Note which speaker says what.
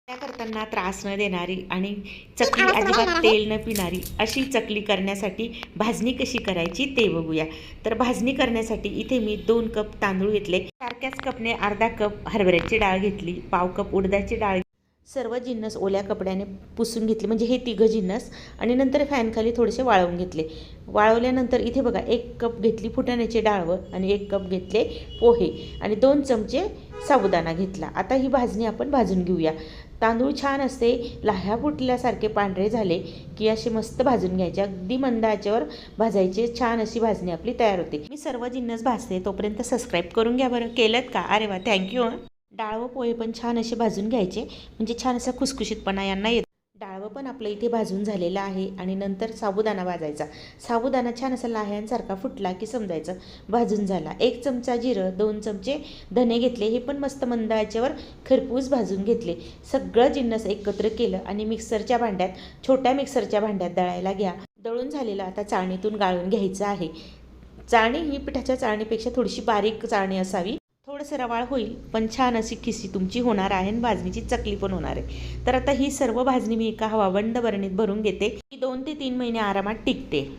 Speaker 1: त्या करताना त्रास न देणारी आणि चकली अजिबात तेल न पिणारी अशी चकली करण्यासाठी भाजणी कशी करायची ते बघूया। तर भाजणी करण्यासाठी इथे मी 2 कप तांदूळ घेतले, सारख्याच कपने अर्धा कप हरभऱ्याची डाळ घेतली, पाव कप उडदाची डाळ, सर्व जिन्नस ओल्या कपड्याने पुसून घेतले, म्हणजे हे तिघं जिन्नस, आणि नंतर फॅनखाली थोडेसे वाळवून घेतले। वाळवल्यानंतर इथे बघा 1 कप घेतली फुटाण्याची डाळ आणि 1 कप घेतले पोहे आणि 2 चमचे साबुदाणा घेतला। आता ही भाजणी आपण भाजून घेऊया। तांदूळ छान असे लाह्या फुटल्यासारखे पांढरे झाले की असे मस्त भाजून घ्यायचे, अगदी मंद आचेवर भाजायचे, छान अशी भाजणी आपली तयार होते। मी सर्व जिन्नस भाजते तोपर्यंत सबस्क्राईब करून घ्या बरं, केलंत का? अरे वा, थँक्यू। डाळ व पोहे पण छान असे भाजून घ्यायचे, म्हणजे छान असा खुसखुशीतपणा यांना येतो। डाळ पण आपलं इथे भाजून झालेलं आहे आणि नंतर साबुदाणा भाजायचा। साबुदाणा छान असा लाह्यांसारखा फुटला की समजायचं भाजून झाला। 1 चमचा जिरं, 2 चमचे धने घेतले, हे पण मस्त मंद आचेवर खरपूस भाजून घेतले। सगळं जिन्नस एकत्र केलं आणि मिक्सरच्या भांड्यात, छोट्या मिक्सरच्या भांड्यात दळायला घ्या। दळून झालेलं आता चाळणीतून गाळून घ्यायचं आहे। चाळणी ही पिठाच्या चाळणीपेक्षा थोडीशी बारीक चाळणी असावी, थोडंसं रवाळ होईल पण छान अशी खिसी तुमची होणार आहे आणि भाजणीची चकली पण होणार आहे। तर आता ही सर्व भाजणी मी एका हवाबंद बरणीत भरून घेते, ही 2 ते 3 महिने आरामात टिकते।